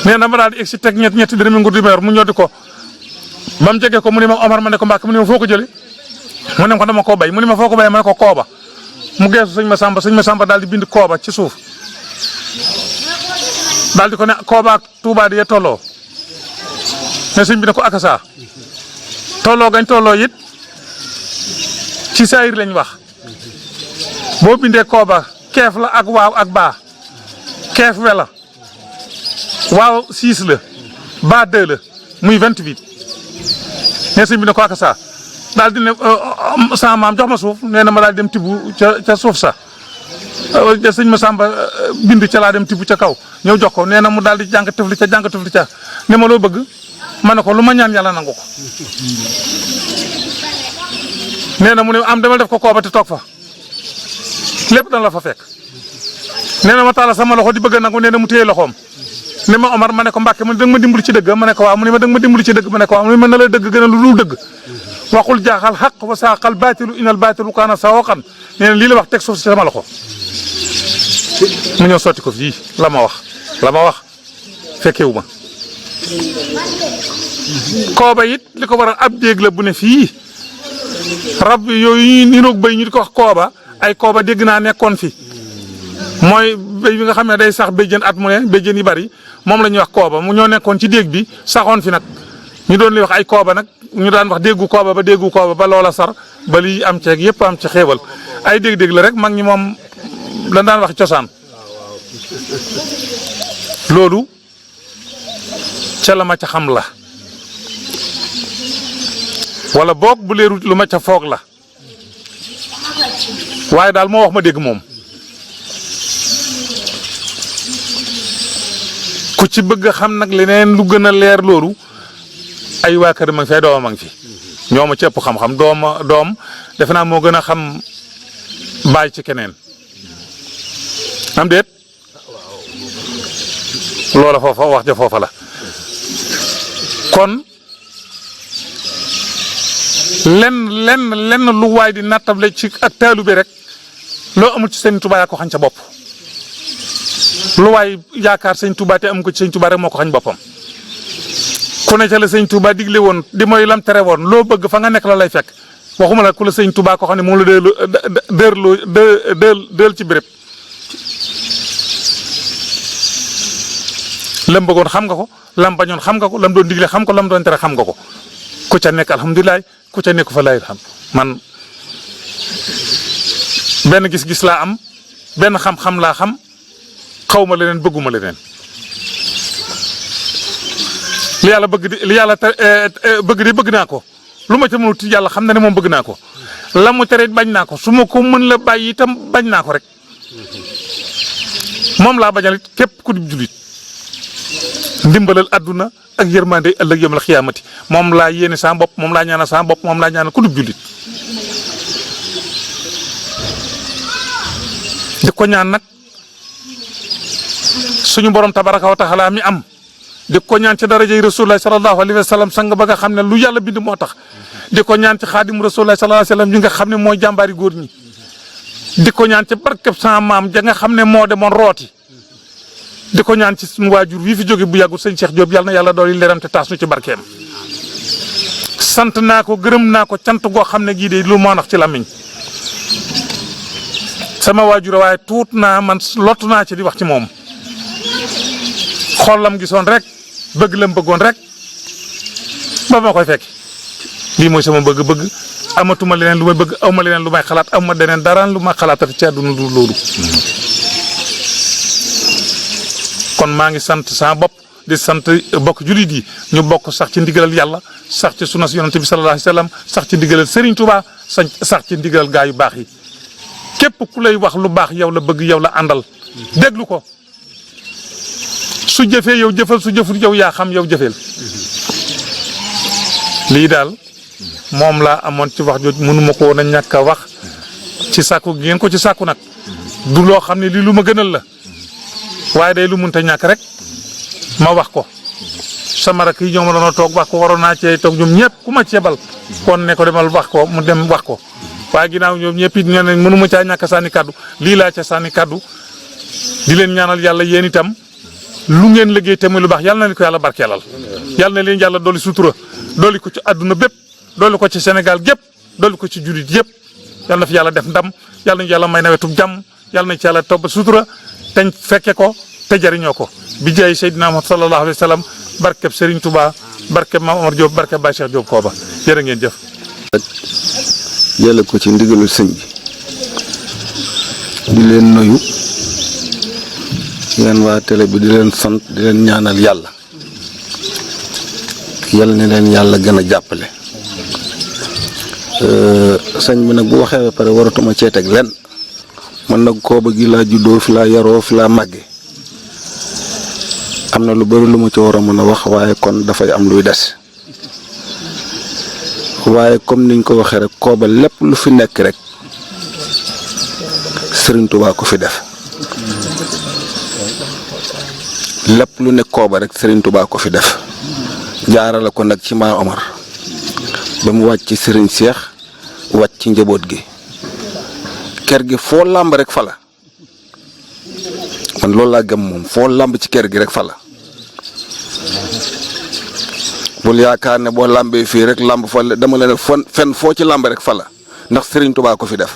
nee na ma daal di egg si teg ñetti dërëmi nguur di ma yor mu ñor di ko ba mu jege ko mu ne ma Omar ma ne ko Mbàkke mu ne ma foo ko jëlee mu ne ko dama koo bay mu ne ma foo ko bay ma ne ko Kooba mu geesu sëñ Masamba daal di bind Kooba ci suuf daal di ko ne Kooba ak Touba di tolloo ne sëñ bi ne ko akasa tolloo gañ tolloo it ci saayir lañ wax boo bindee Kooba keef la ak waaw ak baa keef we la waaw 6 la baa 2 la muy 28 ne sëñ bi ne ko akasa daal di ne sama maam jox ma suuf nee na ma daal dem tibbu ca suuf sa sëñ Masamba bind ca laa dem tibbu ca kaw ñëw jox ko nee na mu daal di jàng tëfli ca ne ma loo bëgg ma ne ko lu ma ñaan yàlla nangu ko nee na mu ne am demal def ko Kooba te toog fa lépp dana la fa fekk nee na ma taala sama loxo di bëgg a nangu nee na mu téye loxoom ne ma Omar ma ne ko Mbàkke mu ne danga ma dimbali ci dëgg ma ne ko waaw mu ne ma danga ma dimbali ci dëgg ma ne ko waaw mu ne ma na la dëgg gën a lu dul dëgg waxul jaaxal xaq wa saaqal baatilu inal baatilu kaana sawoqan nee na lii la wax teg suuf si sama loxo mu ñëw sotti ko fii la ma wax fekkewu ma Kooba it li ko waral ab déeg la bu ne fii rab yooyu ñu niroog béy ñu di ko wax Kooba ay Kooba dégg naa nekkoon fi mooy béy bi nga xam ne day sax béjjën at mu ne béjjën yi bari moom la ñuy wax Kooba mu ñoo nekkoon ci déeg bi saxoon fi nag ñu doon li wax ay kooba nag ñu daan wax déggu kooba ba loola sar ba lii am ceeg yëpp am ci xéewal ay dégg-dégg la rek mag ñi moom lan daan wax cosaan loolu ca la ma ca xam la wala boog bu leerut lu ma ca foog la waaye daal moo wax ma dégg moom ku ci bëgg xam nag leneen lu gën a leer loolu ay waa kër ma ngi fay doomam a ngi fi ñoo ma ci ëpp xam-xam doom defe naa moo gën a xam bàyyi ci keneen am déet loola foofa wax ja foofa la kon lenn lu waay di nattable ci ak taalu bi rek loo amul ci Sëñ Tuubaa yaa ko xañ sa bopp lu waay yaakaar Sëñ Tuubaa te amu ko ci Sëñ Tuubaa rek moo ko xañ boppam ku ne ca la Sëñ Tuubaa digle woon di mooy lam tere woon loo bëgg fa nga nekk la lay fekk waxuma la ku la Sëñ Tuubaa ko xam ne moom la dël ci béréb lam bëggoon xam nga ko lam bañoon xam nga ko lam doon digle xam ko lam doon tere xam nga ko ku ca nekk alhamdulilah ku ca nekk fa lay xam man benn gis-gis laa am benn xam-xam laa xam xaw ma leneen bëgguma leneen li yàlla bëgg di bëgg naa ko lu ma ca mënut yàlla xam na ne moom bëgg naa ko la mu tere bañ naa ko su ma ko mën la bàyyi itam bañ naa ko rek moom laa bañal it képp ku di julit ndimbalal adduna ak yërmande ëllëg yawmal xiyaamati moom laa yéene saa bopp moom laa ñaanal saa bopp moom laa ñaanal ku di julit di ko ñaan nag suñu borom tabaraka wa taala mi am di ko ñaan ci darajay rasulullah sallallahu alayhi wa sallam sang ba nga xam ne lu yàlla bind moo tax di ko ñaan ci xaadim rasulullah sallallahu alayhi wa sallam yi nga xam ne mooy jàmbaari góor ñi di ko ñaan ci barkeb sama maam ja nga xam ne moo demoon rooti di ko ñaan ci suñu waajur wi fi jóge bu yàggul sëñ Cheikh Diop yàlla na yàlla dooli leeram te taas nu ci barkeem sant naa ko gërëm naa ko cant goo xam ne gii de lu moo nax ci làmmiñ sama waajur waaye tuut naa man lottu naa ci di wax ci moom xollam gisoon rek bëgg lam bëggoon rek ba ma koy fekk lii mooy sama bëgg-bëgg amatuma leneen lu may bëgg awma leneen lu may xalaat awma deneen dara lu ma xalaatati ci àdduna du loolu kon maa ngi sant sama bopp di sant bokk julit yi ñu bokk sax ci ndigalal yàlla sax ci sunna yonent bi sallallahu alayhi wasallam sax ci ndigalal Serigne Touba sax ci ndigalal gaa yu baax yi képp ku lay wax lu baax yow la bëgg yow la àndal déglu ko su jëfee yow jëfal su jëful yow yaa xam yow jëfeel lii daal moom laa amoon ci wax jooju mënuma ko woon a ñàkk a wax ci sàkku gi ngeen ko ci sàkku nag du loo xam ne lii lu ma gënal la waaye day lu munta ñàkk rek ma wax ko sama rak yi ñoo ma doon toog wax ko waroon naa cee toog ñoom ñëpp ku ma ceebal kon ne ko demal wax ko mu dem wax ko waaye ginnaaw ñoom ñëpp it ñoo ne mënuma caa ñàkk sànni kaddu lii laa ca sànni kaddu di leen ñaanal yàlla yéen itam lu ngeen liggéey te muy lu baax yàlla na leen ko yàlla barkeelal yàlla na leen yàlla dolli sutura dolli ko ci àdduna bépp dolli ko ci Sénégal gépp dolli ko ci jullit yëpp yàlla na fi yàlla def ndam yàlla na yàlla may nawetu jàmm yàlla na ci yàlla topp sutura teñ fekke ko te jariñoo ko bi jaay Seydina Muhammad sallallahu alayhi wa sallam barkeb Serigne Touba barkeb Mame Omar Diop barkeb Baye Cheikh Diop Kooba jërë ngeen jëf. jële ko ci ndigalul sëñ bi di leen nuyu yéen waa télé bi di leen sant di leen ñaanal yàlla yal na leen yàlla gën a jàppale sëñ bi nag bu waxee ba pare waratuma cee teg lenn man nag Kooba gi laa juddoo fi laa yaroo fi laa màgge am na lu bari lu ma ci war a mën a wax waaye kon dafay am luy des waaye comme niñ ko waxee rek Kooba lépp lu fi nekk rek Serigne Touba ko fi def lépp lu nekk Kooba rek Serigne Touba ko fi def jaarale ko nag ci Mame Omar ba mu wàcc ci Serigne Cheikh wàcc ci njaboot gi kër gi foo làmb rek fa la man loolu laa gëm moom foo làmb ci kër gi rek fa la bul yaakaar ne boo làmbee fii rek làmb fa la dama leen fenn foo ci làmb rek fa la ndax Serigne Touba ko fi def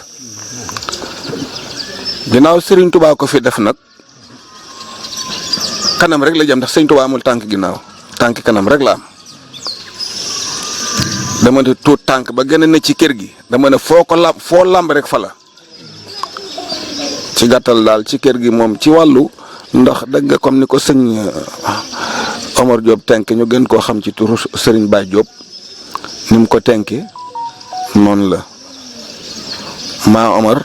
ginnaaw Serigne Touba ko fi def nag kanam rek la jëm ndax Serigne Touba amul tànk ginnaaw tànk kanam rek la am dama ne tuut tànk ba gën a ne ci kër gi dama ne foo lamb rek fa la ci gàttal daal ci kër gi moom ci wàllu ndox dëgg nga comme ni ko sëñ Omar Diop tenk ñu gën koo xam ci turu Serigne Baye Diop ni mu ko tenke noonu la maa Omar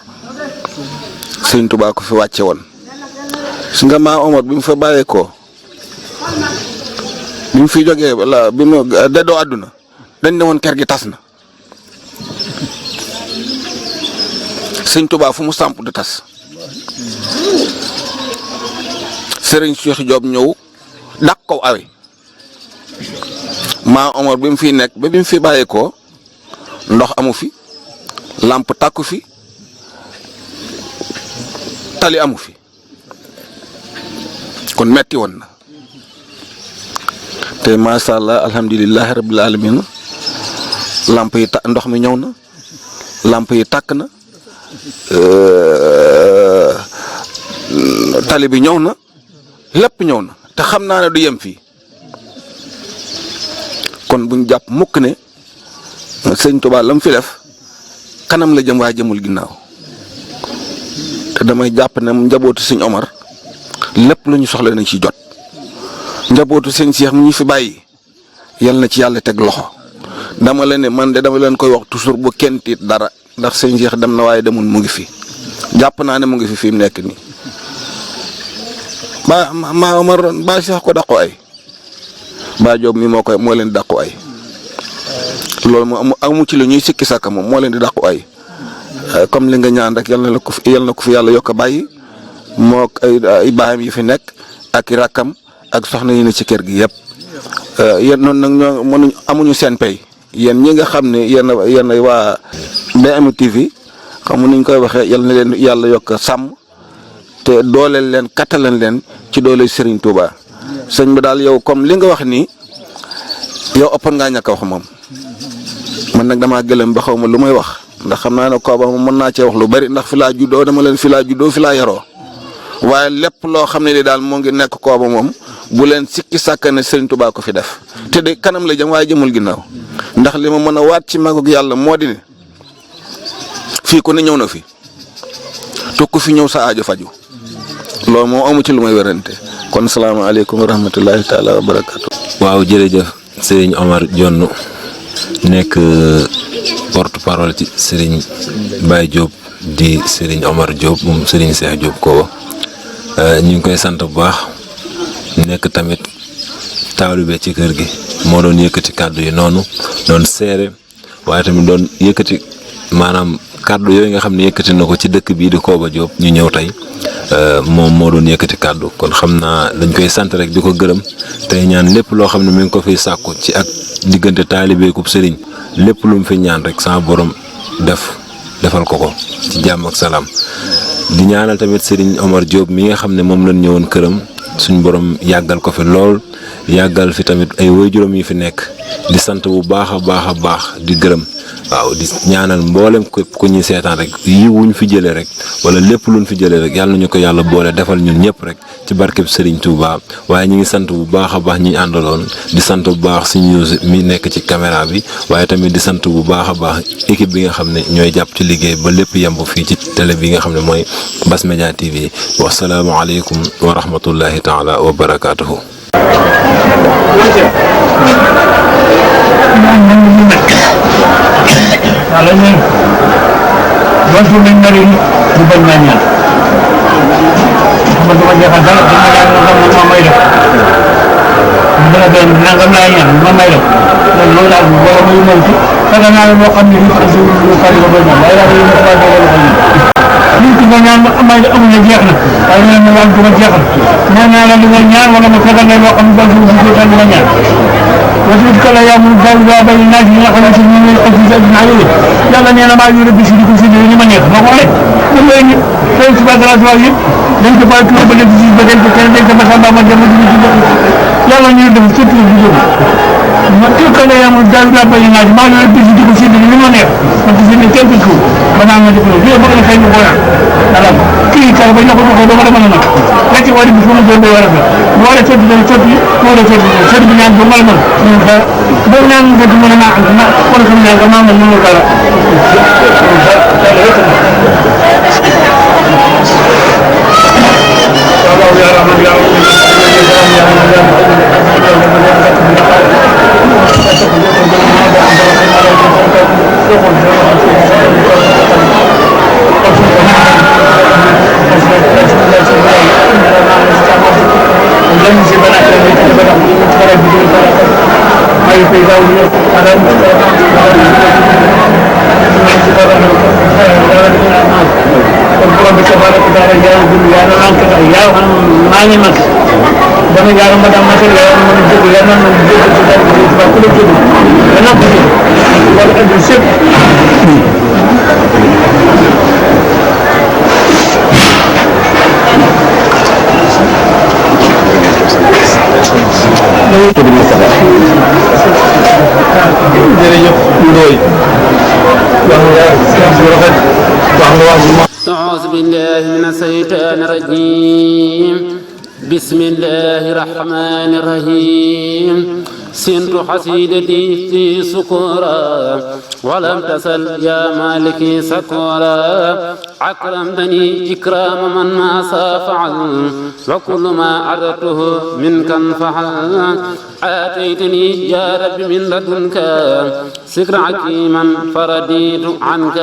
Serigne Touba ko fi wàcce woon su nga maa Omar bi mu fa bàyyeekoo bi mu fi jógee wala bi mu dédoo àdduna dañ ne woon kër gi tas na Serigne Touba fu mu samp du tas Serigne Cheikh Diop ñëw dàq ko awe maa Omar bi mu fiy nekk ba bi mu fi bàyyeekoo ndox amu fi làmp tàkku fi tali amu fi kon metti woon na te macha allah alhamdulilah rabbil alamin làmp yi ndox mi ñëw na làmp yi tàkk na tali bi ñëw na lépp ñëw na te xam naa ne du yem fii kon buñ jàpp mukk ne sëñ Tuubaa la mu fi def kanam la jëm waa jëmul ginnaaw te damay jàpp ne njabootu sëñ Omar lépp lu ñu soxla nañ ci jot njabootu sëñ Cheikh mi ñu fi bàyyi yal na ci yàlla teg loxo dama leen ne man de dama leen koy wax toujours bu kenn tiit dara ndax sëñ Cheikh dem na waaye demul mu ngi fi jàpp naa ne mu ngi fi mu nekk nii maa Omar ba Cheikh ko dàqu ay Ba Diop mi moo leen di dàqu ay loolu moom amu ci lu ñuy sikki sàkk moom moo leen di dàqu ay comme li nga ñaan rek yal na ko fi yàlla yokk a bàyyi moo ay baayam yi fi nekk ak i rakkam ak soxna yi ne ci kër gi yëpp yéen noonu nag ñoo amuñu seen pay yéen ñi nga xam ne yéen waa BM TV xam nuñ koy waxee yal na leen yàlla yokk sàmm te dooleel leen kattaleen leen ci doole Serigne Touba sëñ bi daal yow comme li nga wax nii yow ëppoon ngaa ñàkk a wax moom man nag damaa gëlëm ba xaw ma lu may wax ndax xam naa ne kooba moom mën naa cee wax lu bari ndax fi laa juddoo dama leen fi laa juddoo fi laa yaroo waaye lépp loo xam ne daal moo ngi nekk kooba moom bu leen sikki sàkka ne Serigne Touba ko fi def te de kanam la jëm waaye jëmul ginnaaw ndax li ma mën a waat ci magug yàlla moo di ne fii ku ne ñëw na fi te ku fi ñëw sa aajo faju loolu moom amu ci lu may wérante kon salaamaaleykum wa rahmatullahi taala wa barakaatu. waaw jërëjëf Serigne Omar Dione nekk porte parole ci Serigne Baye Diop di Serigne Omar Diop moom Serigne Cheikh Diop Koba ñu ngi koy sant bu baax nekk tamit taalibe ci kër gi moo doon yëkkati kàddu yi noonu doon seere waaye tamit doon yëkkati maanaam kàddu yooyu nga xam ne yëkkati na ko ci dëkk bii di Koba Diop ñu ñëw tey moom moo doon yëkkati kàddu kon xam naa dañ koy sant rek di ko gërëm tey ñaan lépp loo xam ne mi ngi ko fiy sàkku ci ak diggante taalibeekub sëriñ lépp lu mu fi ñaan rek sama borom defal ko ci jàmm ak salaam di ñaanal tamit Serigne Omar Diop mi nga xam ne moom lañ ñëwoon këram suñ borom yàggal ko fi lool yàggal fi tamit ay waajuram yi fi nekk di sant bu baax a baax a baax di gërëm waaw di ñaanal mboolem ku ñuy seetaan rek yi wuñ fi jëlee rek wala lépp luñ fi jëlee rek yàlla nañu ko yàlla boole defal ñun ñëpp rek ci barkeb Serigne Touba waaye ñu ngi sant bu baax a baax ñi àndaloon di sant bu baax suñu mi nekk ci caméra bi waaye tamit di sant bu baax a baax équipe bi nga xam ne ñooy jàpp ci liggéey ba lépp yemb fii ci télé bi nga xam ne mooy Bass Media TV wasalaamualeykum wa rahmatullahi taala wa barakaatuhu. Kalau ni, baju menari di banyannya. Teman-teman jangan salah, jangan mama itu. Jangan menangkap lainnya, mama itu. Dan lo dah boleh mengumumsi. Kadang ada orang yang itu bukan berbeza. Lain ada yang bukan berbeza. Ini tinggalnya mama itu ambil jangan. Kalau yang orang cuma jangan. Mana ada dengannya, mana masalah yang orang baju bukan dengannya. وتلك الأيام نداولها بين الناس ليخلص من الحجج أجمعين يلا أنا ما يريد بشيء كسيدي لمن يخاف عليه كل يوم ليس بعد الأسواق ليس بعد كل بلد يجي بدل كان ليس مثلا ما جمع يلا يريد بشيء كسيدي تلك الأيام نداولها بين الناس ما يريد بشيء كسيدي لمن يخاف كسيدي كيف تكون بنعمل كله ليه بقول خير مقولة لا كي كان بيننا كله كله ما لنا لكن واحد بيفهم جنبه ولا تبي ولا تبي بنيان بمال بنيان قد ما ko xam ne nga maam mënu dara ya rahman ya dama jaaru ma dama matal ya ma jëg ya na ma jëg ci dal ci ba ku la jëg ya na ko wala andi sepp أعوذ بالله من الشيطان الرجيم بسم الله الرحمن الرحيم سنت حسيدتي في سكورا ولم تسل يا مالكي سكورا أكرمتني إكرام من ما فعل وكل ما أردته منك انفعل آتيتني يا رب من لدنك سكر حكيما فرديت عنك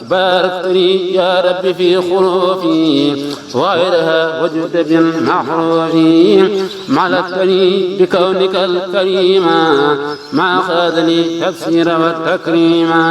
باركتني يا رب في خلوفي وغيرها وجدت بالمحروف ملكتني بكونك الكريم ما خاذني تفسير والتكريما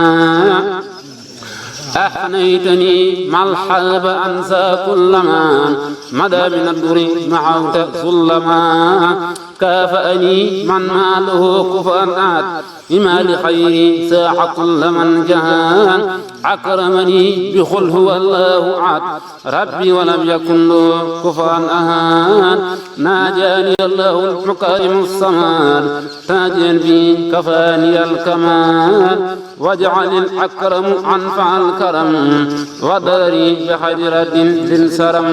أحنيتني مع الحلب أنسى كل ما مدى من الدر معوت سلما كافأني من ماله كفرات إما لخيري ساح كل من جهان أكرمني بخل هو الله عاد ربي ولم يكن له كفوا أهان ناجاني الله المكارم الصمان تاجا بي كفاني الكمال واجعل الأكرم أنفع الكرم وضري بحجرة للسرم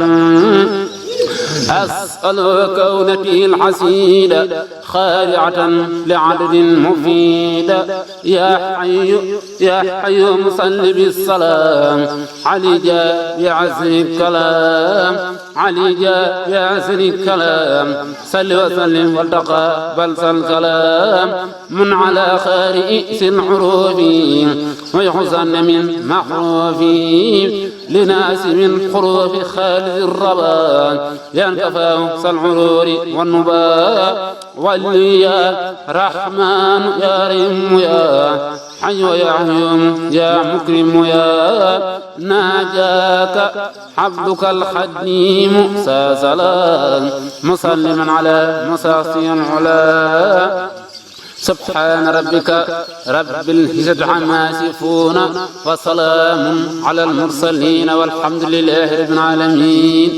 أسأل كونتي الحسيدة خارعة لعدد مفيدة يا حي مصل بالسلام علي جاء بعزل الكلام علي جاء بعزل الكلام صل وسلم والتقبل الكلام من على خارئ الحروف ويحسن من محروف لناس من حروف خالد الربان ينكفاه العرور والنباء وليا رحمن يا رحيم يا حي يا حيوم يا مكرم يا ناجاك عبدك الخديم سلام مسلما على مساصي العلا سبحان ربك رب العزة عما يصفون وسلام على المرسلين والحمد لله رب العالمين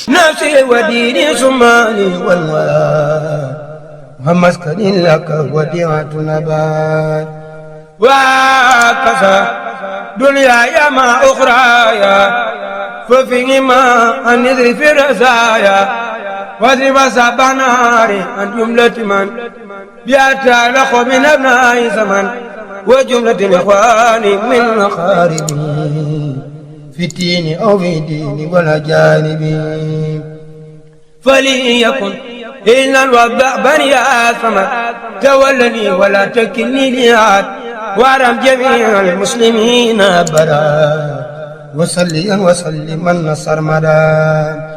نفسي وديني سماني والولاء ومسكن لك وديعة نبات وكفى دنياي ما أخرايا ففيهما النذر في الرزايا واضرب سبع ناري عن جملة من بيتعلق من أبناء زمن وجملة الإخوان من مخاربي في الدين أو في الدين ولا جانبي فليكن إن الوضع بني آثما تولني ولا تكلني لعاد وارم جميع المسلمين أبدا وصليا وسلما نصر مدى